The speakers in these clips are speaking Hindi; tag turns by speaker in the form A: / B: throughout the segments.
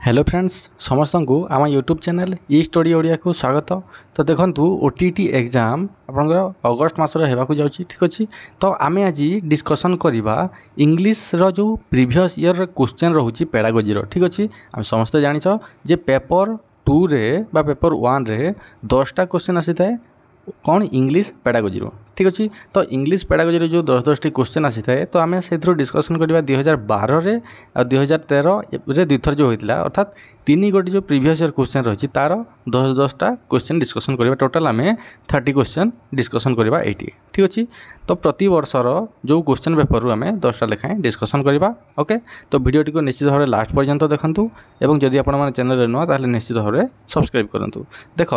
A: हेलो फ्रेंड्स समस्त को आम यूट्यूब चैनल ई स्टडी ओडिया को स्वागत। तो देखु ओटीटी एग्जाम आपंकर अगस्ट मसर होगा जाऊँगी ठीक अच्छे। तो आम आज डिस्कसन करवा इंग्लीश जो प्रीवियस ईयर क्वेश्चन रोचे पेडागोजी ठीक अच्छे। आम समस्ते जान जे पेपर 2 रे बा पेपर 1 रे 10टा क्वेश्चन आसी था कौन इंग्लीश पेडागोजी ठीक अच्छे। तो इंग्लीश पेडागोजी जो 10-10टी क्वेश्चन आसी था तो आम से डिस्कसन करवा 2012 रे और 2013 रे दुईथर जो होता अर्थात 3 गोटी जो प्रीवियस ईयर क्वेश्चन रही तार 10-10टा क्वेश्चन डिस्कसन करवा टोटाल आम 30 क्वेश्चन डिस्कसन करवा ये ठीक अच्छे। तो प्रति वर्षर जो क्वेश्चन पेपर रू आम 10टा लेखाएं डिस्कसन करवा ओके। तो वीडियोटी को निश्चित भाव लास्ट पर्यंत देखूँ और जदि आप चैनल नुआ ताहले निश्चित भाव सब्सक्राइब करूँ। देख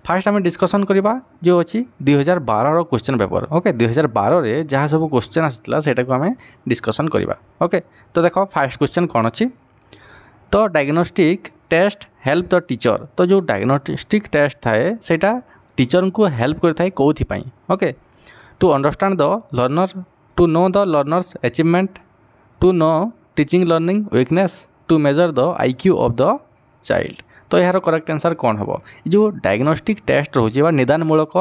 A: फास्ट आम डिस्कसन करवा जो अच्छी 2012 क्वेश्चन पेपर ओके। 2012 रे जहाँ सब क्वेश्चन आसाला से आम डिस्कसन करवा ओके। तो देख फास्ट क्वेश्चन कौन अच्छी। तो diagnostic test help the teacher. तो जो डायग्नोस्टिक टेस्ट थाए सेटा टीचर को हेल्प करता है कौन okay. To understand the learner, to know the learner's achievement, to know teaching learning weakness, to measure the IQ of the child. तो यार करेक्ट आंसर कौन हम। जो डायग्नोस्टिक टेस्ट रोचे निदानमूलक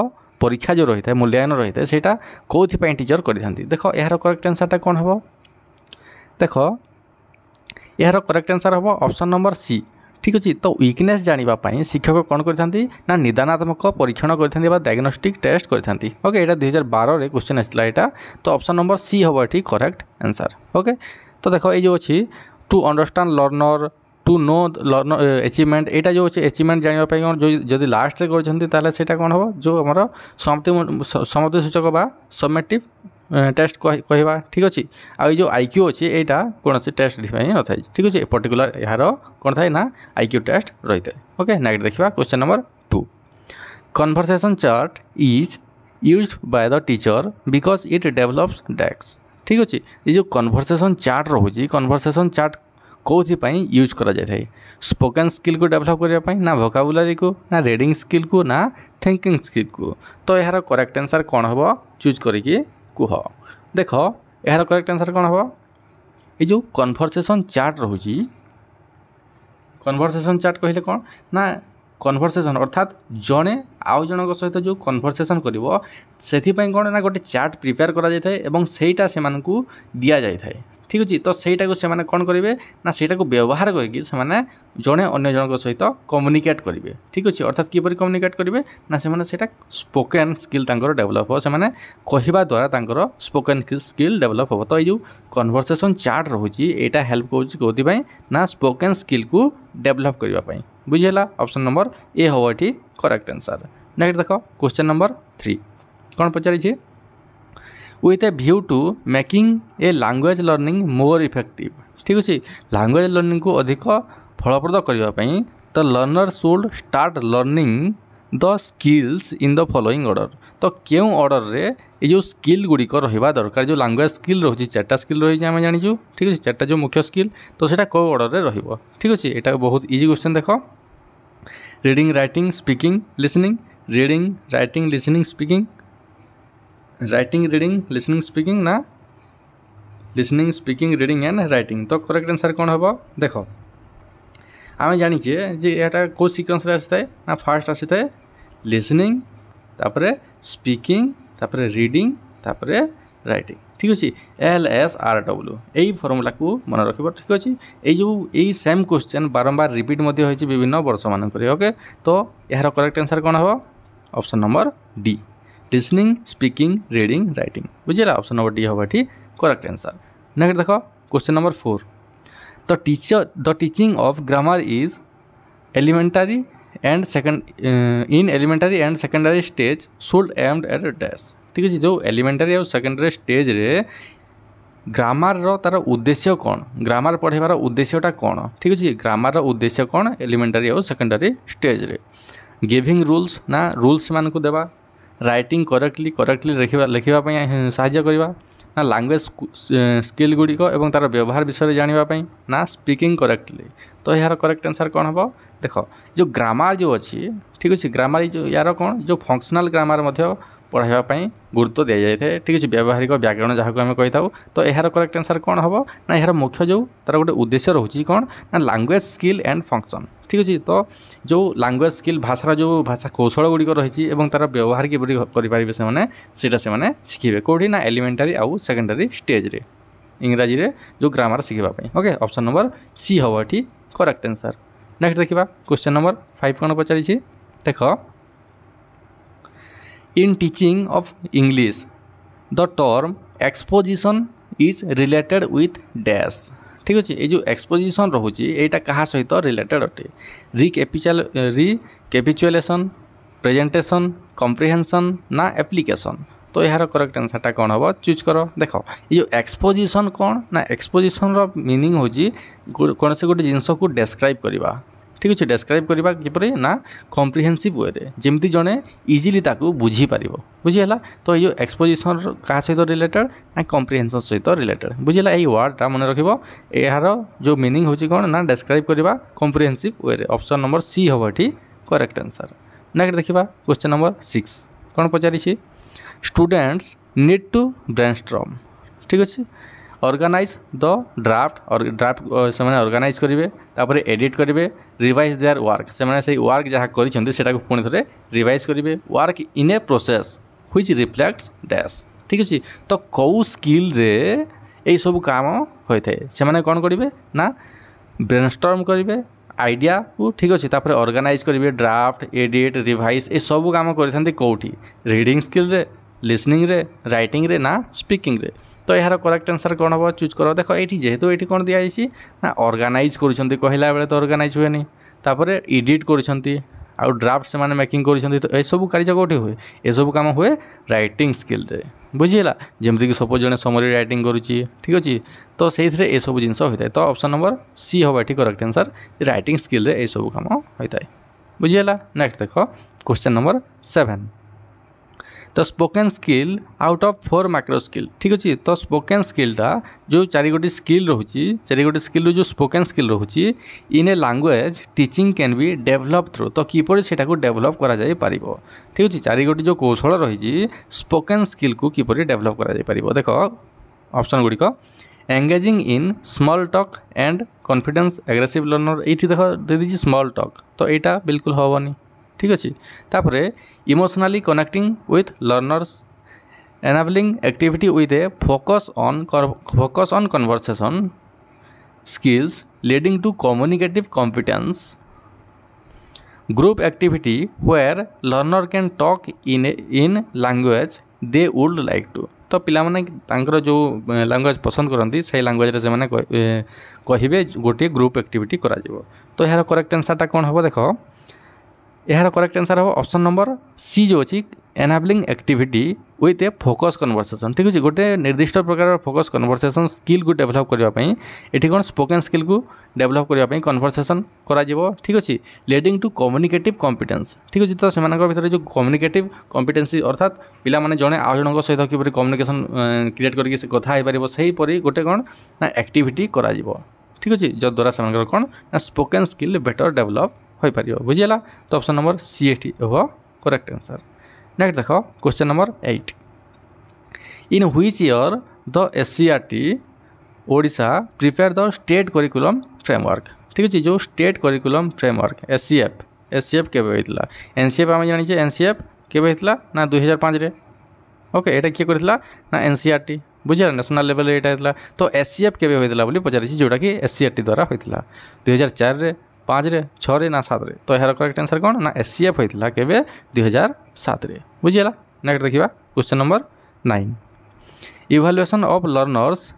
A: परीक्षा जो रही है मूल्यांकन रही है सेटा कौन टीचर कर। देख यार करेक्ट आंसरटा कौन हम। देख यार करेक्ट आंसर हम ऑप्शन नंबर सी ठीक अच्छे। तो वीकनेस जानापी शिक्षक कौन करना निदानात्मक परीक्षण कर डायग्नोस्टिक टेस्ट करते ओके। यहाँ 2012 रे क्वेश्चन आसाला यहाँ। तो ऑप्शन नंबर सी हम ये करेक्ट आंसर ओके। तो देख ये जो अच्छी to understand learner, to know learner achievement यहाँ जो अच्छे अचीवमेंट जानापी कौन जो जदि लास्ट से कौन हम जो आम समाप्ति सूचक बा समेटिव टेस्ट कहवा ठीक अच्छे। आ जो आईक्यू अच्छे यहाँ कौन से टेस्ट न था ठीक अच्छे। पर्टिकुलर यार कौन थाए ना आईक्यू टेस्ट रही है ओके। नेक्स्ट देखा question number 2। Conversation chart is used by the teacher because it develops desk ठीक अच्छे। ये जो कन्वर्सेशन चार्ट रोचे कन्वर्सेशन चार्ट कौन यूज करा जाए स्पोकन स्किल को डेवलप करने ना वोकाबुलरी को ना रीडिंग स्किल को ना थिंकिंग स्किल को। तो यार करेक्ट आंसर कौन हम चूज करिकी कुह। देख यार करेक्ट आंसर कौन हम। ये जो कन्वर्सेशन चार्ट रोची कन्वर्सेशन चार्ट कहले कौन ना कन्वर्सेशन अर्थात जड़े आउ जन सहित जो कन्वर्सेशन करिवो सेथिपई कौन ना गोटे चार्ट प्रिपेयर करा जाय थाए एवं सेटा से मानकू दिया जाय थाए ठीक अच्छे। तो सहीटा को से कौन करेंगे ना सहीटा को व्यवहार करके जड़े अन्य जन सहित कम्युनिकेट करेंगे ठीक अच्छे। अर्थात किपर कम्युनिकेट करेंगे ना से स्पोकन स्किल डेवलप हो से कहवा द्वारा स्पोकन स्किल डेवलप हो। तो ये कन्वर्सेशन चार्ट रोचे यहाँ हेल्प कौन ना स्पोकन स्किल को डेवलप करने बुझेगा। ऑप्शन नंबर ए हम ये करेक्ट आंसर। नेक्स्ट देख क्वेश्चन नंबर 3 कौन पचारि with a view to making a language learning more effective ठीक अच्छे। language learning को अधिक फलप्रद करने तो learner should start learning the skills in the following order। तो क्यों ऑर्डर रे ये जो स्किल गुड़िक रहा दरकार जो लैंग्वेज स्किल रोचे 4टा स्किल रही है जाचु ठीक अच्छे। 4टा जो मुख्य स्किल तो सेटा कौ ऑर्डर रे रहिबो ठीक अच्छे। यहाँ बहुत इजी क्वेश्चन देख reading writing speaking listening reading writing listening speaking writing reading listening speaking ना listening speaking reading and writing. तो करेक्ट आंसर कौन हम। देख आम जाचे जे यहाँ कौ सिक्वेंस आसी थाए ना फास्ट आसी थाए लिसनिंग तापरे स्पीकिंग तापरे रीडिंग तापरे राइटिंग ठीक अच्छे। LSRW यही फर्मूला को मन रख ठीक अच्छे। यही सेम क्वेश्चन बारंबार रिपीट होती विभिन्न वर्ष मानक ओके। तो यार करेक्ट आंसर कौन हम option number D listening speaking reading writing बुझेगा। ऑप्शन नंबर डी हम ये करेक्ट आंसर। नेक्स्ट देख question number 4। The teaching of grammar is elementary and in elementary and secondary stage should aimed at dash ठीक है। जो एलिमेंटरी और सेकेंडरी स्टेज रे ग्रामर रो तार उद्देश्य कौन ग्रामर पढ़ाइबार उद्देश्यटा कौन ठीक अच्छे। ग्रामर उद्देश्य कौन एलिमेंटरी और सेकेंडरी स्टेज रे गिविंग रूल्स ना रूल्स मान को देवा राइटिंग करेक्टली लिखापी साहाय्य करवा ना लैंग्वेज स्किल गुड़िक और तार व्यवहार विषय जानापी ना स्पीकिंग करेक्टली। तो यार करेक्ट आंसर कौन हम। देख जो ग्रामर जो अच्छी ठीक अच्छे ग्रामर जो यार कौन जो फंक्शनल ग्रामर पढ़ाई गुरुत्व दि जाए ठीक है व्यावहारिक व्याकरण जहाँ को आम कही था तो यार करेक्ट आंसर कौन हम ना यार मुख्य जो तार गोटे उद्देश्य रोचे कौन ना लैंग्वेज स्किल एंड फंक्शन ठीक अच्छे तो जो लैंग्वेज स्किल भाषार जो भाषा कौशल गुड़िक रही तार व्यवहार किपरि करेंगे से शिखे कौटी ना एलिमेंटारी आउ सेकेंडरी स्टेज रे इंग्राजी रे जो ग्रामर शिखापी ओके ऑप्शन नंबर सी हम ये करेक्ट आंसर। नेक्स्ट देखा क्वेश्चन नंबर 5 कौन पचारि देख in teaching of English the term exposition is related with dash ठीक अच्छे ये जो एक्सपोजिशन रोचे यहाँ क्या सहित रिलेटेड अटे रिकैपिचुलेशन प्रेजेंटेशन कम्प्रिहेंशन ना एप्लिकेशन तो यार करेक्ट आंसरटा कौन हम चूज कर देख ये जो एक्सपोजिशन कौन ना एक्सपोजिशन रो मीनिंग हो कौन से गोटे जिनस को डेस्क्राइब करवा ठीक अच्छे डेस्क्राइब करवा किपरि ना कम्प्रिहेंसिव वे रे जमती जड़े इजिली ताकू बुझीपार बुझीगला तो ये एक्सपोजिशन क्या सहित रिलेटेड ना कम्प्रिहेंशन सहित रिलेटेड बुझीगला ये वर्डटा मन रख यार जो मीनिंग हो कौन ना डेस्क्राइब करवा कम्प्रिहेंसिव वे रे ऑप्शन नंबर सी हम ये करेक्ट आंसर। नेक्स्ट देखा क्वेश्चन नंबर 6 कौन पचारि स्टूडेंट्स नीड टू ब्रेनस्टॉर्म ठीक अच्छे ऑर्गेनाइज द ड्राफ्ट और ड्राफ्ट से ऑर्गेनाइज करेंगे तापर एडिट करेंगे रिवाइज देयर वर्क से वर्क जहाँ कर पुणी थे रिवाइज करेंगे work in a process which reflects dash ठीक अच्छे तो कौ स्किल रे यही सब काम होता है से कौन करेंगे ना ब्रेनस्टॉर्म करेंगे आइडिया को ठीक अच्छे तापर ऑर्गेनाइज करेंगे ड्राफ्ट एडिट रिवाइज ये सब काम करते कौटी रीडिंग स्किल रे लिसनिंग रे राइटिंग रे ना स्पीकिंग रे तो यार करेक्ट आंसर कौन हम चूज कर देख ये जेहेतु ये कौन दिखाई ना ऑर्गेनाइज कर कहला बेले तो ऑर्गेनाइज हुए नहीं तापर एडिट कर आउ ड्राफ्ट से मेकिंग कर तो यह कार्य कौटे हुए ये सब काम हुए राइटिंग स्किल रे बुझीगला जमीक सपोज जड़े समरी राइटिंग करुच्ची ठीक अच्छे तो से ये सब जिन होता है तो ऑप्शन नंबर सी हम ये करेक्ट आंसर राइटिंग स्किल रे ये सब काम होता है बुझीगला। नेक्स्ट देख क्वेश्चन नंबर 7 तो spoken skill out of 4 macro skill ठीक अच्छे तो स्पोकन स्किलटा जो 4 गोटी स्किल रोचे 4 गोटी स्किल जो स्पोकन स्किल रोचे in a language teaching can be develop through तो किपर से डेभलप करा जाय पारिबो ठीक अच्छे 4 गोटी जो कौशल रही स्पोकन स्किल को किपर डेभलप करा जाय पारिबो देख ऑप्शन गुड़िक engaging in small talk and confidence aggressive learner ये देख दे दीजिए स्मॉल टॉक तो यहाँ बिल्कुल हेनी ठीक अच्छे तापर emotionally connecting with learners enabling activity with a focus on conversation skills leading to communicative competence group activity where learner can talk in language they would like to तो पिलामाने तांकर जो लैंग्वेज पसंद करती से लैंग्वेज रे से कहे गोटे ग्रुप एक्टिविटी करा जिवो तो यार करेक्ट आंसरटा कौन हम देख यार करेक्ट आंसर हम ऑप्शन नंबर सी जो अच्छी enabling activity with a focus conversation ठीक अच्छे गोटे निर्दिष्ट प्रकार फोकस कन्वर्सेशन स्किल को डेभलप करने ये कौन स्पोकन स्किल को डेभलप करने कन्वर्सेशन करा ठीक अच्छे लीडिंग टू कम्युनिकेटिव कॉम्पिटेंस ठीक अच्छे तो से भीतर जो कम्युनिकेटिव कॉम्पिटेंसी अर्थात पिला माने जड़े आउ जन सहित किपरि कम्युनिकेशन क्रिएट करके कथा हो पार से गोटे कौन ना एक्टिविटी करा ठीक अच्छे जद्वारा से कौन ना स्पोकन स्किल बेटर डेभलप हो पार बुझीगला तो ऑप्शन नंबर सी एटी हो करेक्ट आंसर। नेक्स्ट देख question number 8 in which year the SCRT Odisha prepare the state curriculum framework ठीक अच्छे जो स्टेट करिकुलम फ्रेमवर्क SCF केबे होइतला NCF आम जानी NCF केबे होइतला ना 2005 रे ओके एटा किए करथिला ना NCRT बुझिया नेशनल लेवल एटा होइतला तो SCF केबे होइतला बोली पचारिछि जोटा कि SCRT द्वारा होइतला 2004 रे 5 रे 6 रे ना 7 रे तो यार करेक्ट आंसर कौन ना SCF होइतला केबे 2007 रे बुझिगला। नेक्स्ट देखिबा question number 9 evaluation of learners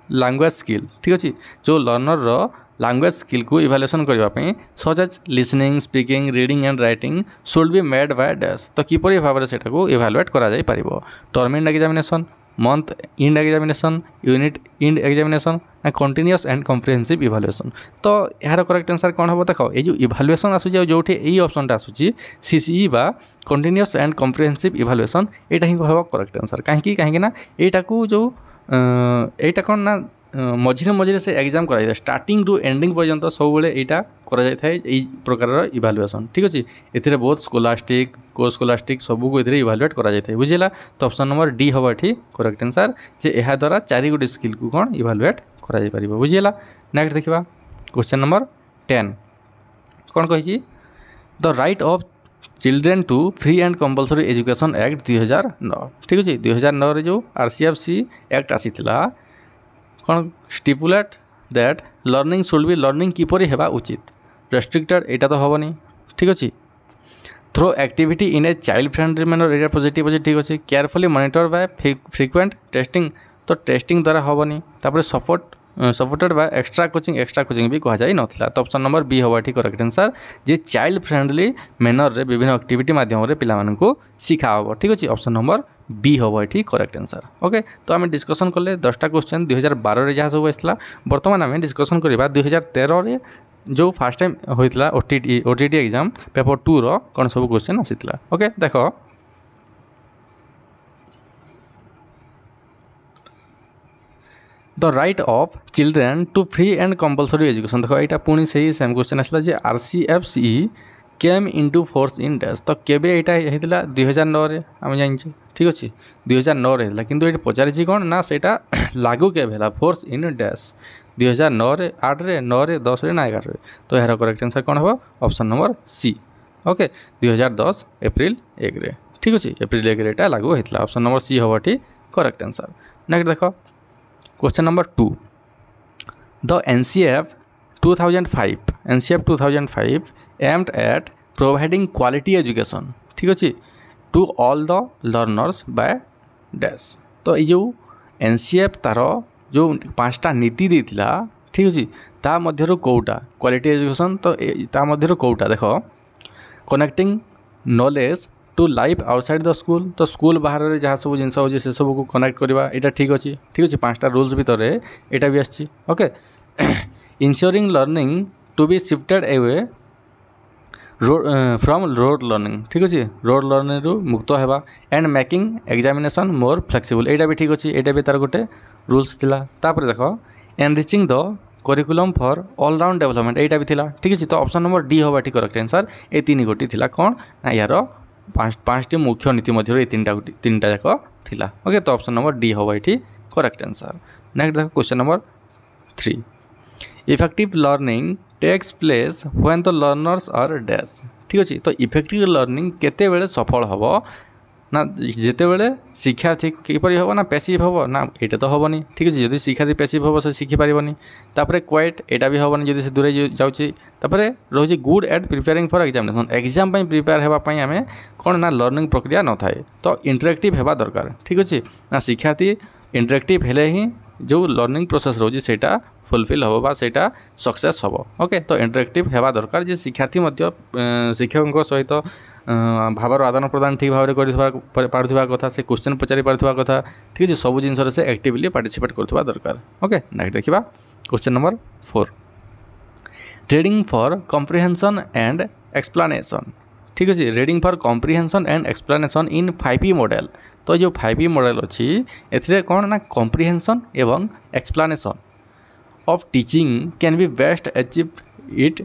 A: language skill ठीक अच्छे जो लर्नर रो लैंग्वेज स्किल को इवैल्यूएशन करने such as listening speaking reading and writing should be made by dash तो किपरि भाव से इवैल्यूएट करा जाय परिबो term end examination month end examination unit end examination ना कंटिन्यूअस एंड कम्प्रिहेंसिव इवैल्यूएशन तो यार करेक्ट आंसर कौन हम देख ये जो इवैल्यूएशन आसूँ जो यही ऑप्शनटा आसूँ CCE बा कंटिन्यूअस एंड कम्प्रिहेंसिव इवैल्यूएशन यहाँ ही हम करेक्ट आंसर कहीं ना यहाँ को जो यहाँ कौन ना मझे मझे से एग्जाम कराई स्टार्टिंग टू एंडिंग पर्यंत सब यहाँ कराई प्रकार इवालुएसन ठीक अच्छे ए बहुत स्कोलास्टिक को स्कोलास्टिक सबको ये इवालुएट कराई बुझेगा तो ऑप्शन नंबर डी हम ये करेक्ट आंसर जे यह द्वारा 4 गोटी स्किल को कौन इवालुएट कर बुझेगा। नेक्स्ट देखा क्वेश्चन नंबर 10 कौन कही the right of children to free and compulsory education act 2009 ठीक अच्छे 2009 जो RCFC एक्ट आसी कौन stipulate that learning should be learning किपरि हेबा उचित रेस्ट्रिक्टेड एटा तो हेनी ठीक अच्छे through activity in a child friendly manner एटा पॉजिटिव अच्छे ठीक अच्छे carefully monitor by frequent testing तो टेस्टिंग द्वारा हेनी सपोर्टेड बाय एक्स्ट्रा कोचिंग भी कह जाई नथिला तो ऑप्शन नंबर बी हवा ठीक करेक्ट आंसर जे चाइल्ड फ्रेंडली मैनर रे विभिन्न एक्टिविटी माध्यम रे पिला मानन को सिखा हो ठीक अच्छे ऑप्शन नंबर बी हम ये करेक्ट आंसर ओके। तो आम डिस्कसन कले 10टा क्वेश्चन 2012 जहाँ सब आसला बर्तमान आम डिस्कसन करवा 2013 रे जो फास्ट टाइम होता OTT एग्जाम पेपर 2 रो कौन सब क्वेश्चन आसीला ओके। देख the right of children to free and compulsory education देख यहाँ पुणी से ही सेम क्वेश्चन आसला जे RCFC came into force in dash तो केबे यहाँ होता 2009 आम जाने ठीक अच्छे 2009 होता किंतु ये पचारि कौन ना सेटा लागू केबे है फोर्स इन डैश 2009 8 9 10 ना 11 तो यार करेक्ट आंसर कौन हम option number C okay 2010 April 1 ठीक अच्छे एप्रिल 1 यहाँ लागू होता ऑप्शन नंबर सी हम ठीक करेक्ट आंसर। नेक्स्ट देख question number 2 the NCF 2005 aimed at providing quality education ठीक अच्छे to all the learners by dash तो ये जो NCF तार जो 5टा नीति देता ठीक अच्छे ता मध्यरु कोटा क्वालिटी एजुकेशन तो ता मध्यरु कोटा देख connecting knowledge to life outside the school तो स्कूल बाहर जहाँ सब जिन हो से सब को कनेक्ट करवा यहाँ ठीक अच्छे 5टा रूल्स भितर यहाँ भी आसी okay ensuring learning to be shifted away from rote learning ठीक अच्छे रोड लर्निंग रु मुक्त होगा and making examination more flexible यहाँ भी ठीक अच्छे यहाँ भी तार गोटे रूल्स थिला तापर देख enriching the curriculum for all round development यहाँ भी थिला ठीक अच्छे तो ऑप्शन नंबर डी हवा ठीक करेक्ट आंसर ये 3 गोटी थिला कौन ना यार 5टी मुख्य नीति मध्य 3टा जाक थिला ओके तो ऑप्शन नंबर डी हवा ये करेक्ट आंसर। नेक्स्ट देख question number 3 effective learning takes place when the learners are dash ठीक अच्छे तो इफेक्टिव लर्निंग केते बेले सफल हम ना जिते बेले शिक्षार्थी किपरि हम ना पैसिव हम ना यहाँ तो हेनी ठीक अच्छे जदि शिक्षार्थी पैसिव हम से शिखिपारे तापर क्वाइट यहाँ भी हेनी जदि से दूरे जाऊँगी रोचे good at preparing for examination exam prepare होगापी आम कौन ना लर्निंग प्रक्रिया न थाए तो इंटरेक्टिव होगा दरकार ठीक अच्छे ना शिक्षार्थी इंटरेक्टिव हेले ही जो लर्निंग प्रोसेस रोचे सेटा फुलफिल हम बा सेटा सक्सेस हम ओके तो इंटरेक्टिव होगा दरकार जे शिक्षार्थी शिक्षकों सहित भावर आदान प्रदान ठीक भाव में पार्थिबा कथा से क्वेश्चन पचारि पार्थिबा कथा ठीक है सब जिन से एक्टिवली पार्टिसिपेट करथिबा दरकार ओके। नेक्स्ट देखिबा question number 4 reading for comprehension and explanation ठीक अच्छे reading for comprehension and explanation in 5E model तो जो 5E मॉडल अच्छी ए कौन ना कॉम्प्रिहेंशन एवं explanation of teaching can B best achieve it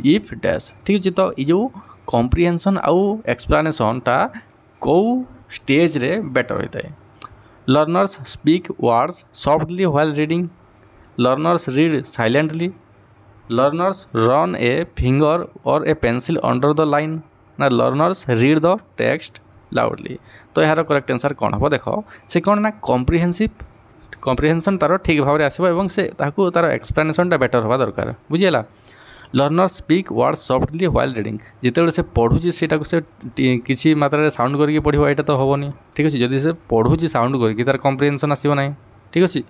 A: if dash ठीक अच्छे तो ये जो कॉम्प्रिहेंशन आउ एक्सप्लेनेशन टा कौ स्टेज रे बेटर होता है learners speak words softly while reading learners read silently learners run a finger और a pencil under the line ना learners read the text loudly तो यार करेक्ट आंसर कौन हम देख से कौन ना कॉम्प्रिहेंशन तार ठीक भाव में आसो से तार एक्सप्लेनेशनटा बेटर हवा दरकार बुझीगला learner speak word softly while reading जिते से पढ़ुची से किसी मात्रा साउंड करके पढ़ो यहाँ तो हेनी ठीक अच्छे जदि से पढ़ुची साउंड करके तार कॉम्प्रिहेंशन आसो ना ठीक अच्छे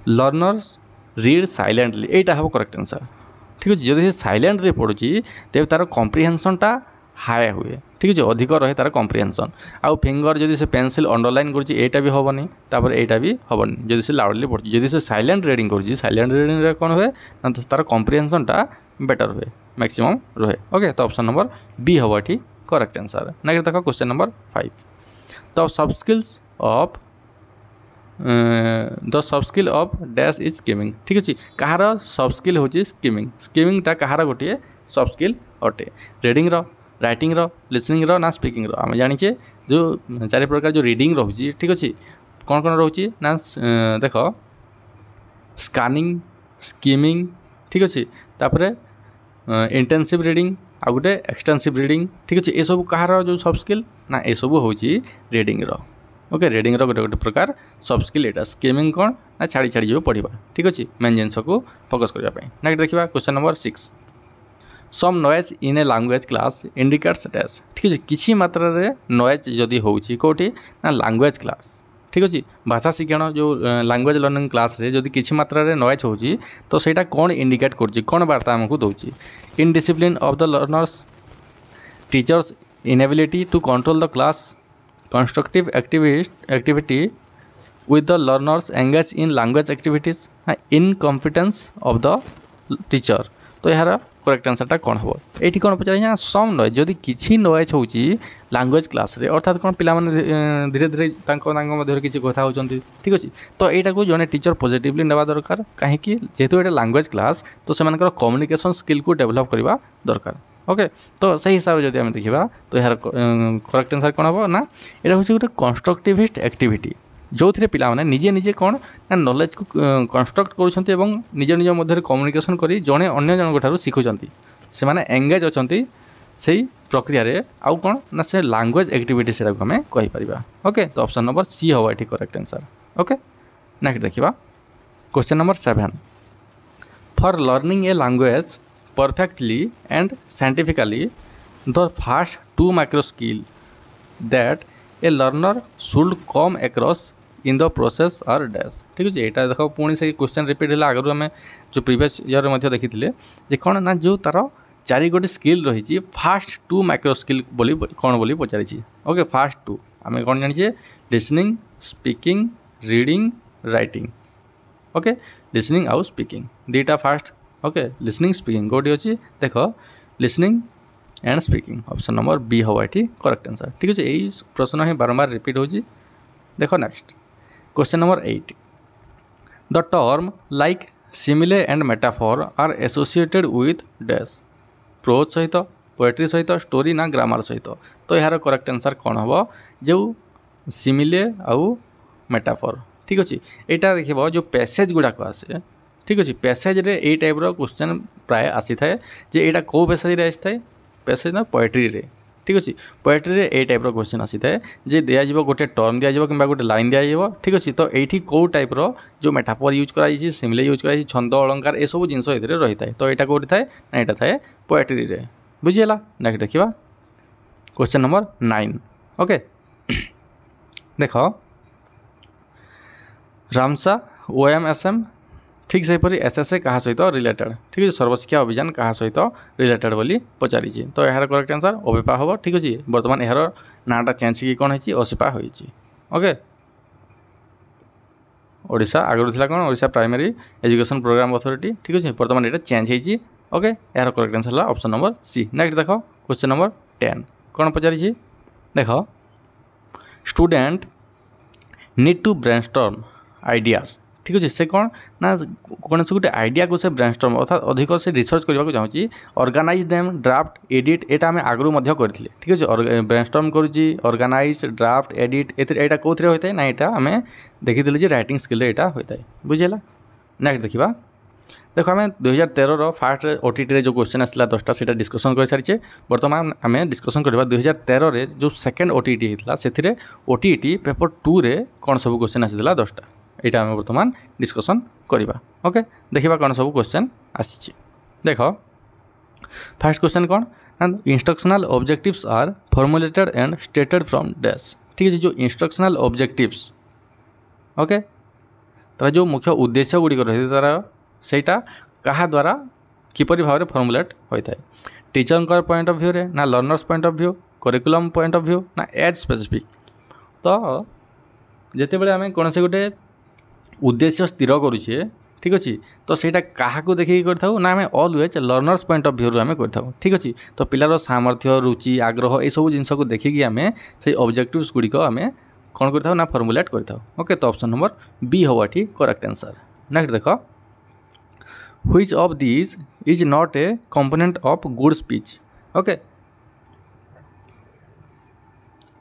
A: लर्नर्स रीड साइलेंटली यहाँ हम करेक्ट आंसर ठीक अच्छे जदि से साइलेंटली पढ़ुची तेज तार कॉम्प्रिहेंशनटा हाई हुए ठीक अच्छे अधिक रहे तार कॉम्प्रिहेंशन आउ फिंगर जदि से पेंसिल अंडरलाइन कर भी हेनी तापर यहाँ भी हेनी जदि से लाउडली पढ़ुची जदि से साइलेंट रीडिंग कर साइलेंट रीडिंग कौन हुए ना तो तार कॉम्प्रिहेंशनटा बेटर हुए मैक्सिमम रहे ओके तो ऑप्शन नंबर बी हम ये करेक्ट आंसर। नेक्स्ट देखो question number 5 the sub skills of the sub skill of dash is skimming ठीक अच्छे कहार सब स्किल हूँ स्किमिंग स्किमिंगटा कहार गोटे सब स्किल अटे रीडिंग राइटिंग लिसनिंग ना स्पीकिंग आम जाचे जो चारि प्रकार जो रीडिंग रोचे ठीक अच्छे कौन कौन रोचे ना देख स्कानिंग स्किमिंग ठीक अच्छे तापर इंटेंसिव रीडिंग आ गोटे एक्सटेंसिव रीडिंग ठीक अच्छे ये सब कहार जो सब स्किल ना ये सब हूँ रीडिंग ओके रीडिंग गोटे गोटे प्रकार सब स्किल एटा स्किमिंग कौन ना छाड़ी छाड़ी जो पढ़ा ठीक अच्छे मेन जिनस को फोकस करने नेक्स्ट देखा question number 6 some noise in a language class indicates dash ठीक अच्छे किसी मात्रा रे नॉइज जदि होउची कोठी ना लैंग्वेज क्लास ठीक अच्छे भाषा शिक्षण जो लैंग्वेज लर्निंग क्लास रे जदि किसी मात्रा रे नॉइज होउची तो सेटा कौन इंडिकेट करची कौन वार्ता हमको दउची indiscipline of the learners teachers inability to control the class constructive activity with the learners engaged in language activities incompetence of the teacher तो यार करेक्ट आंसरटा कौन हम ये कौन पचार सम नॉइज जदि किसी नॉइज हो लैंग्वेज क्लास रे अर्थात कौन पिला धीरे धीरे मध्य किसी कथा होती ठीक अच्छे तो यहाँ को जड़े टीचर पॉजिटिवली नेवा दरकार कहीं जेहेतु ये लैंग्वेज क्लास तो से कम्युनिकेशन स्किल को डेभलप करवा दरकार ओके तो सही हिसाब से जब आम देखा तो यार करेक्ट आंसर कौन हम ना यहाँ हूँ गोटे कंस्ट्रक्टिविस्ट एक्टिविटी जो थे पिलाने निजे निजे कौन ना नॉलेज को कंस्ट्रक्ट करुँच निज निज मध्य कम्युनिकेशन कर जड़े अन्य जन शिखुंट से मैंने एंगेज अच्छा से प्रक्रिया रे आउ कौन ना से लैंग्वेज एक्टिविटी से आम कहीपर ओके तो ऑप्शन नंबर सी हम ये करेक्ट आंसर ओके नेक्स्ट देखा question number 7 for learning a language perfectly and scientifically the first 2 micro skill that a learner should come across in the process are dash ठीक है ये देखो पुणी से क्वेश्चन रिपीट है आगु आम जो प्रीवियस ईयर में देखी जे कौन ना जो तार 4 गोटे स्किल रही फास्ट 2 माइक्रो स्किल बोली कौन बोली पचारि ओके फास्ट 2 आम कौन जानी listening speaking reading writing okay listening आउ स्पीकिंग दुईटा फास्ट ओके लिसनिंग स्पीकिंग गोटे अच्छी देख listening and speaking option number B हम ये करेक्ट आंसर ठीक है यही प्रश्न ही बारंबार रिपीट हो देख next question number 8 the term like simile and metaphor are associated with dash prose सहित पोएट्री सहित स्टोरी ना ग्रामर सहित तो यार करेक्ट आंसर कौन हम जो सिमिले आउ मेटाफोर ठीक अच्छे यहाँ देख जो पैसेज गुड़ाक आसे ठीक अच्छे पैसेज रे ए टाइप क्वेश्चन प्राय आसी थाए जे एटा को पैसेज रे आसी थाए पैसेज ना पोएट्री रे ठीक अच्छे पोएट्री रे ए टाइप क्वेश्चन आसी थाए जे दिया जिवो गोटे टर्म दिया जिवो किंबा गोटे लाइन दिया जिवो ठीक अच्छे तो एठी को टाइप जो मेटाफोर यूज कराई छी सिमिले यूज कराई छंद अलंकार ए सब जिंस एथिरे रही थाए तो एटा कोठी थाए ना एटा थाए पोएट्री रे बुझियला नेक्स्ट देखिबा क्वेश्चन नंबर 9 ओके देखो रामसा ओएमएसएम ठीक से एसएसए क्या सहित रिलेटेड ठीक है सर्वशिक्षा अभियान क्या सहित रिलेटेड बोली पचारि तो यार करेक्ट आंसर ओविपा हम ठीक अच्छे बर्तमान यार नाटा चेंज की कौन है ओसिपा ओके ओडिशा आगुरी थी कौन Odisha primary education programme authority ठीक अच्छे बर्तमान ये चेंज होती ओके यार करेक्ट आंसर है ऑप्शन नंबर सी नेक्स्ट देख क्वेश्चन नंबर 10 कौन पचारि देख student need to brainstorm ideas ठीक अच्छे से कौन ना कौन से गोटे आइडिया को से ब्रेनस्टॉर्म अर्थात अधिक से रिसर्च करने को चाहूँगी ऑर्गेनाइज देम ड्राफ्ट एडिट यहाँ आम आगु करते ठीक अच्छे ब्रेनस्टॉर्म करुँची ऑर्गेनाइज ड्राफ्ट एडिट यहाँ कौन होता है ना यहाँ आम देखी राइटिंग स्किल यहाँ होता है बुझेगा नेक्स्ट देखा देखो आम 2013 फास्ट ओटीटी जो क्वेश्चन आसला 10टा से डिस्कसन कर सारी बर्तमान आम डिस्कसन करवा 2013 जो सेकेंड ओटीटी होता से ओटीटी पेपर 2 रे कौन सब क्वेश्चन आसाला 10टा यहाँ आम बर्तमान डिस्कसन करवा ओके देखा कौन सब क्वेश्चन आसी देख फास्ट क्वेश्चन कौन instructional objectives are formulated and stated from dash ठीक है जो इंस्ट्रक्शनल ऑब्जेक्टिव्स ओके तार जो मुख्य उद्देश्य गुड़िक रही तार सेटा कहा द्वारा किपरि भाव फॉर्मुलेट होता है टीचर पॉइंट ऑफ व्यू रे ना learners point of view curriculum point of view ना एज स्पेसिफिक तो जिते बड़े आम कौन से गोटे उद्देश्य स्थिर करुचे ठीक अच्छे तो सहीटा क्या देखिए करूँ ना आम always learners point of view आम कर ठीक अच्छे तो पिलार सामर्थ्य रुचि आग्रह ये सब जिनस को देखिकी आम से ऑब्जेक्टिव्स गुड़िक आम कौन करता ना फॉर्मुलेट करता। ओके तो ऑप्शन नंबर बी होवा एठी करेक्ट आंसर। नेक्स्ट देखो which of this is not a component of good speech. Okay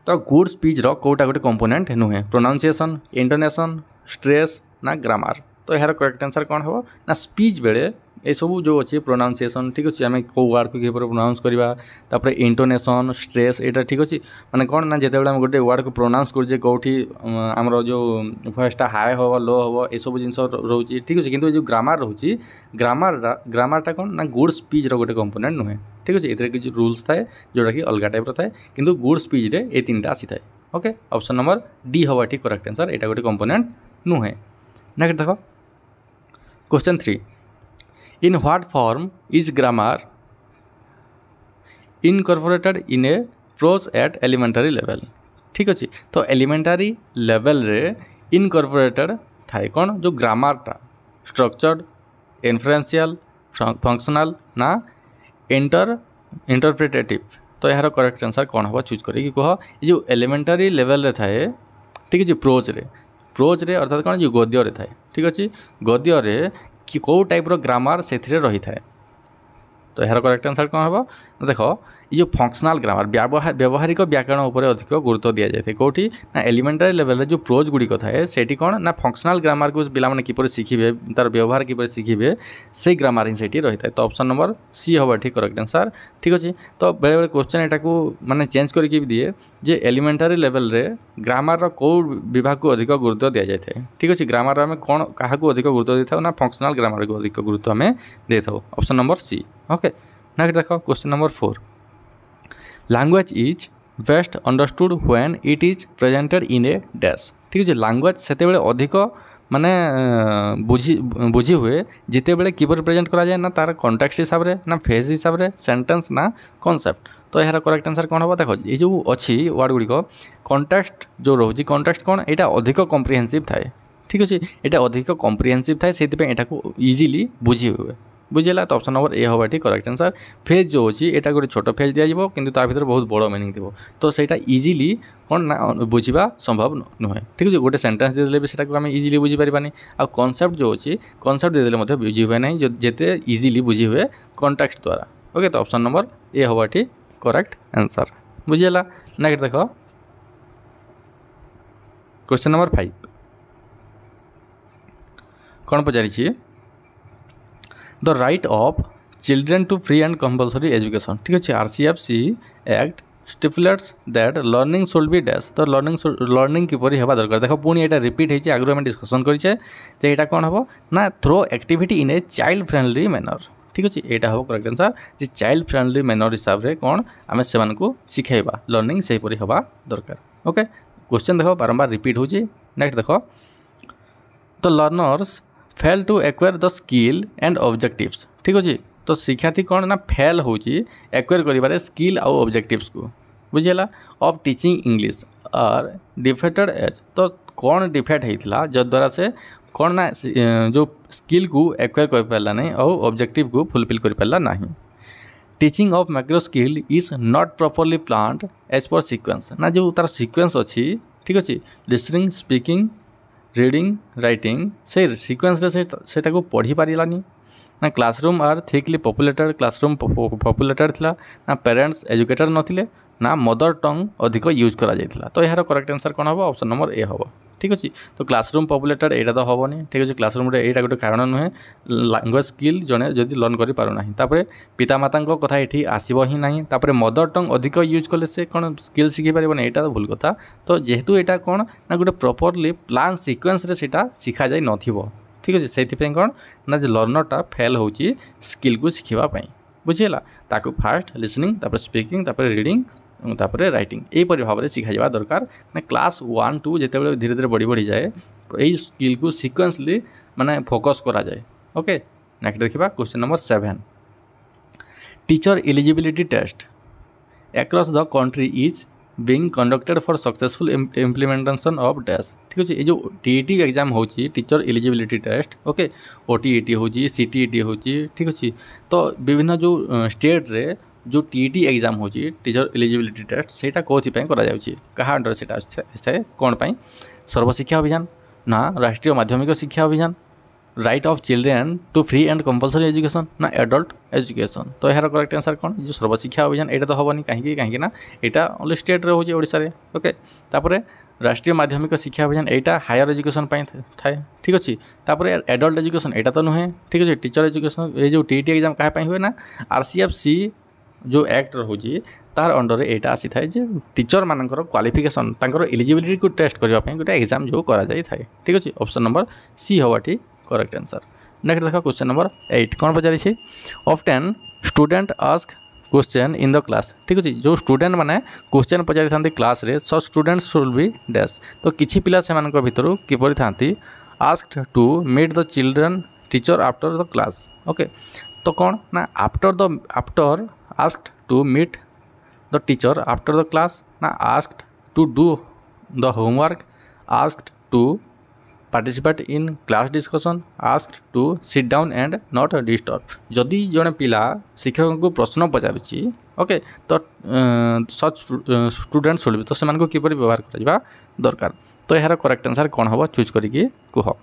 A: तो गुड स्पीच रो कोटा गोटे कंपोनेंट नुहे प्रोनाउंसिएशन इंटोनेशन स्ट्रेस ना ग्रामर। तो यार करेक्ट आंसर कौन हो ना स्पीच बेले ये सब जो अच्छे प्रोनाउंसिएशन ठीक अच्छे आम कौ वार्ड को किपर प्रोनाउंस करवा तापर इंटोनेशन स्ट्रेस यहाँ ठीक अच्छे माने कौन ना जिते आम गोटे वार्ड को प्रोनाउंस करें कौटी आमर जो वॉइसटा हाई हम लो हम ये सब जिन रोचे ठीक अच्छे किंतु जो ग्रामर रोचे ग्रामरटा कौन ना गुड स्पीच रो गोटे कंपोनेंट नुहे ठीक अच्छे ये किसी रूल्स थाए जोटा कि अलग टाइप थाए किंतु गुड स्पीच रे ये तीन आसी थाए। ओके ऑप्शन नंबर डी हवा ठीक करेक्ट आंसर यहाँ गोटे कंपोनेंट नुहे। नेक्स्ट देखो question 3 in what form is grammar incorporated in a prose at elementary level. ठीक अच्छे तो एलिमेंटरी लेवल रे इनकॉर्पोरेटेड थाए कौन जो ग्रामरटा स्ट्रक्चर्ड इन्फ्लुएंशियल फंक्शनल ना इंटरप्रिटेटिव। तो यार करेक्ट आंसर कौन हम चूज करें कह ये जो एलिमेंटरी लेवल रे थाए ठीक अच्छे प्रोज रे अर्थात कौन जो गद्य रे थाए ठीक अच्छे गद्य रे कि कौ टाइप ग्रामर से रही थाए। तो यार करेक्ट आंसर कौन हम देख ये फंक्शनल ग्रामर व्यावहारिक व्याकरण उपर अधिक गुरुत्व दि जाए कौटी ना एलिमेंटरी लेवल जो प्रोज गुड़िक थाए से कौन ना फंक्शनल ग्रामर को पिला किपर शिखे तार व्यवहार किपर शिखे से ग्रामर ही रही है। तो ऑप्शन नंबर सी हम ठीक करेक्ट आंसर। ठीक अच्छे तो बेले बेले क्वेश्चन यहाँ को माने चेंज करके भी दिए जे एलिमेंटरी लेवल रे ग्रामर कौ विभाग को अधिक गुरुत्व दि जाए। ठीक अच्छे ग्रामर आम कौन क्या अधिक गुरुत्व देता ना फंक्शनल ग्रामर को अधिक गुरुत्व आम दे था। Option number C. Okay next देखो question number 4 language is best understood when it is presented in a dash. ठीक अच्छे लैंग्वेज से अधिक माने बुझी हुए जिते बड़े किपर प्रेजेंट करा जाए ना तार कॉन्टेक्स्ट हिसाब रे ना फेज हिसाब रे सेंटेंस ना कॉन्सेप्ट। तो यार करेक्ट आंसर कौन हम देख ये जो अच्छी वर्ड गुड़िक कॉन्टेक्स्ट जो रोचे कॉन्टेक्स्ट कौन यहाँ अधिक कम्प्रिहेंसिव थाए। ठीक अच्छे यहाँ अधिक कम्प्रिहेंसिव थाए से इजिली बुझी हुए बुझेगा। तो ऑप्शन नंबर ए हम ये करेक्ट आंसर। फेज जो अच्छी यहाँ गोटे छोट फेज दिज्व कि भर बहुत बड़ मिनिंग थी तो सहीटा इजिली कौन ना बुझा संभव नुहे। ठीक अच्छे गोटे सेंटेंस देदेले भी सेटा आम इजिली बुझी पारानी आ कॉन्सेप्ट जो अच्छी कॉन्सेप्ट देदेले बुझी हुए ना जिते इजिली बुझी हुए कॉन्टेक्स्ट द्वारा। ओके तो ऑप्शन नंबर ए हम ये करेक्ट आंसर बुझेगा। नेक्स्ट देख क्वेश्चन नंबर 5 कौन पचारि the right of children to free and compulsory education. ठीक अच्छे RCFC act stipulates that learning should be dash. तो लर्निंग किपरि हेबा दरकार देख पुणी यहाँ रिपीट होती आगु आम डिस्कसन करें तो यहाँ कौन हम ना through activity in a child friendly manner. ठीक अच्छे यहाँ हम करेक्ट आंसर जे चाइल्ड फ्रेंडली मैनर हिसाब से कौन आम से शिखेबा लर्निंग से हेबा दरकार। ओके क्वेश्चन देख बारंबार रिपीट होची। नेक्स्ट देख the learners fail to acquire the skill and objectives. ठीक अच्छे तो शिक्षार्थी कौन ना फेल होची एक्वायर करिबारे स्किल आउ ऑब्जेक्टिव्स को बुझेला of teaching English are defected as. तो कौन डिफेक्ट होता जद्वारा से कौन ना जो स्किल को एक्वायर कर पारा नहीं और ऑब्जेक्टिव को फुलफिल कर पारा नहीं। Teaching of micro skill is not properly planned as per sequence ना जो तार सीक्वेंस अच्छी। ठीक अच्छे लिसनिंग स्पीकिंग रीडिंग राइटिंग से सीक्वेंस से पढ़ी पारानी ना classroom are thickly populated classroom populated थिला ना पेरेंट्स एजुकेटेड नथिले ना मदर टंग अधिक यूज करा जायथिला। तो यार करेक्ट आंसर कौन हम ऑप्शन नंबर ए हम। ठीक अच्छे तो क्लासरूम पॉपुलेटेड यहाँ तो हेनी। ठीक अच्छे क्लासरूम यहाँ गोटे कारण नुहे लैंग्वेज स्किल जड़े जदि लर्न कर पारना तापर पितामाता कथा ये आसब ही ना तापर मदर टंग अधिक यूज कले से कौन स्किल शिखी पारे यहाँ तो भूल कथा। तो जेहेतु यहाँ कौन ना गोटे प्रॉपर्ली प्लान सिक्वेंस रे सेटा शिखा जाई नथिबो। ठीक अच्छे से कौन ना जो लर्नरटा फेल होची स्किल को शिखापी बुझेगा ताकू फास्ट लिसनिंग तापर स्पीकिंग तापर रीडिंग तापर राइटिंग यहीपरि भाव में शिखा जावा दरकार ना क्लास 1 2 जिते धीरे धीरे बढ़ी बढ़ी जाए यही स्किल को सिक्वेंसली माने फोकस करा जाए। ओके नेक्स्ट देखा question number 7 teacher eligibility test across the country is being conducted for successful implementation of dash. ठीक अच्छे ये जो TET एग्जाम होची teacher eligibility test okay OTET होची CTET होची। ठीक अच्छे तो विभिन्न जो स्टेट रे जो टीईटी एग्जाम होची टीचर एलिजिबिलिटी टेस्ट सेटा कोथि करा जाउची कहा अंडर सेटा आछे कोन पई सर्वशिक्षा अभियान ना राष्ट्रीय माध्यमिक शिक्षा अभियान right of children to free and compulsory education ना एडल्ट एजुकेशन तो यार करेक्ट आंसर कौन जो सर्वशिक्षा अभियान एटा तो हेनी कहीं ना यहाँ ओनली स्टेट रे होची ओडिसा रे ओके तापरे राष्ट्रीय माध्यमिक शिक्षा अभियान एटा हायर एजुकेशन थाए ठीक अच्छे तापर एडल्ट एजुकेशन एटा तो नुहे ठीक अच्छे टीचर एजुकेशन ये जो टीईटी एग्जाम क्या हुए ना आरसीएफसी जो एक्ट रोचे तार अंडर एटा आसी थाए जे टीचर मानकर क्वालिफिकेशन तांकर एलिजिबिलिटी को टेस्ट करने गोटे एग्जाम जो करा जाई थाए ठीक अच्छे ऑप्शन नंबर सी हवाटी करेक्ट आंसर नेक्स्ट देखा क्वेश्चन नंबर 8 कौन पचारि often student ask question in the class ठीक अच्छे जो स्टूडेंट मैंने क्वेश्चन पचारि था क्लास रे so student should be dash तो किछि पिला से भितर किपरि थांती asked to meet the children teacher after the class okay तो कौन ना after asked to meet the teacher after the class ना asked to do the homework asked to participate in class discussion asked to sit down and not disturb जदि जड़े पिला शिक्षक को प्रश्न पचारुची ओके तो सच स्टूडेंट शुड तो से किपरि व्यवहार करा दरकार तो यार करेक्ट आंसर कौन हम चूज करिकी कुह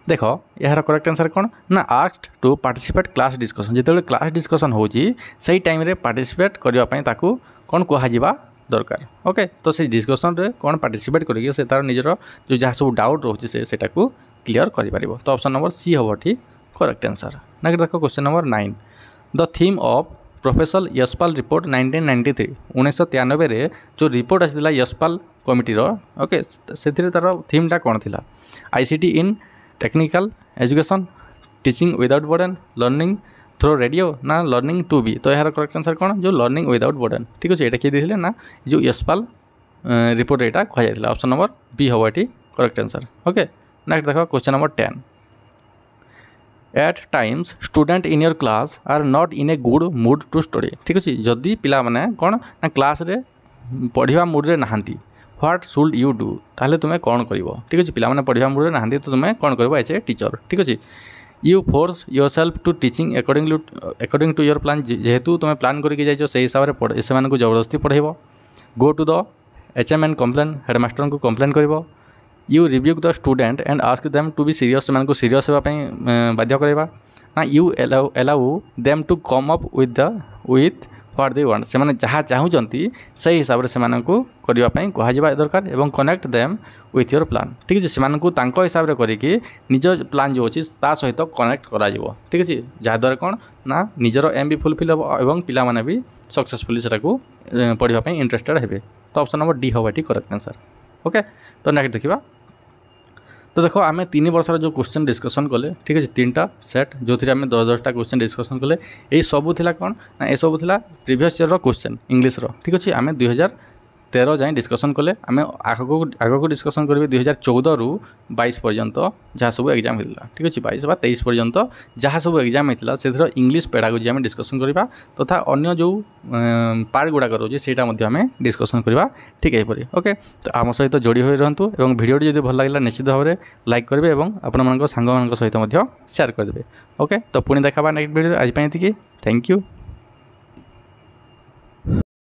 A: देख यार करेक्ट आंसर कौन ना asked to participate class discussion जिते क्लास डिस्कशन होची सही टाइम रे पार्टिसिपेट करने ताकू कौन कह दरकार ओके तो से डिस्कशन रे कौन पार्टिसिपेट करिए से तार निजर जो जहाँ सब डाउट रोचे से क्लीयर कर पारिबो तो ऑप्शन नंबर सी हम ठीक करेक्ट आंसर नेक्स्ट देखो question number 9 the theme of professor Yashpal report 1993 1993 रे जो रिपोर्ट आसीला यशपाल कमिटी रो ओके से तार थीमटा कौन थिला ICT in technical education teaching without burden learning through radio ना लर्निंग टू बी तो यार करेक्ट आंसर कौन जो लर्निंग विदाउट बर्डन ठीक अच्छे ये किए देते ना जो यशपाल रिपोर्ट यहाँ कहुला ऑप्शन नंबर बी हम ये करेक्ट आंसर ओके नेक्स्ट देखो question number 10 at times student in your class are not in a good mood to study ठीक अच्छे जदि पिला माने कौन ना क्लास रे पढ़ा मूड रे नहांती व्हाट शुड यू डू ताहले तुम्हें कौन कर ठीक अच्छे पिला माने पढ़ा मूड रे नहांती तो तुम्हें कौन कर एज ए टीचर ठीक अच्छे you force yourself to teaching according to your plan जेहेतु तुम्हें प्लान करके जाइए से हिसाब से जबरदस्ती पढ़ेब go to the HM and complain headmaster को कम्प्लेन कर you review the student and ask them to be serious से सीरियस होगापी बाध्य करवा ना you allow them to come up with what they want से माने जहाँ चाहूँगी से हिसाब से करने कह दरकार एवं connect them with your plan ठीक है से हिसाब से करके निज प्लान जो अच्छी सहित कनेक्ट करा ठीक है जहाँद्वारा कौन ना निजर एम भी फुलफिल हम और पिला माने भी सक्सेसफुली से पढ़ाई इंटरेस्टेड हे तो ऑप्शन नंबर डी हम ये करेक्ट आंसर ओके तो नेक्स्ट देखा तो देखो आम 3 वर्षर जो क्वेश्चन डिस्कसन कले ठीक है 3टा सेट जो थी आम 10-10टा क्वेश्चन डिस्कसन कले यही सबू थिला कौन ना ये सबू थिला प्रीवियस ईयर क्वेश्चन इंग्लिश ठीक अच्छे आम 2013 जाए डिस्कसन कले आम आगक डिस्कसन करेंगे 2014 रु 22 पर्यंत जहाँ सब एग्जाम होता ठीक अच्छे 22 बा 23 पर्यंत जहाँ सब एग्जाम होता से इंग्लिश पेडागोजी आम डिस्कसन करवा तथा अन्य जो पार्ट गुड़ाक रोचे सेटा आम डिस्कसन करवा ठीक है ओके तो आम सहित जोड़ी हो रहा और भिडियोटी जब भल लगे निश्चित भाव में लाइक करेंगे और आपण सांग सहित शेयर करदे ओके तो पुणी देखा नेक्स्ट वीडियो आज थैंक यू।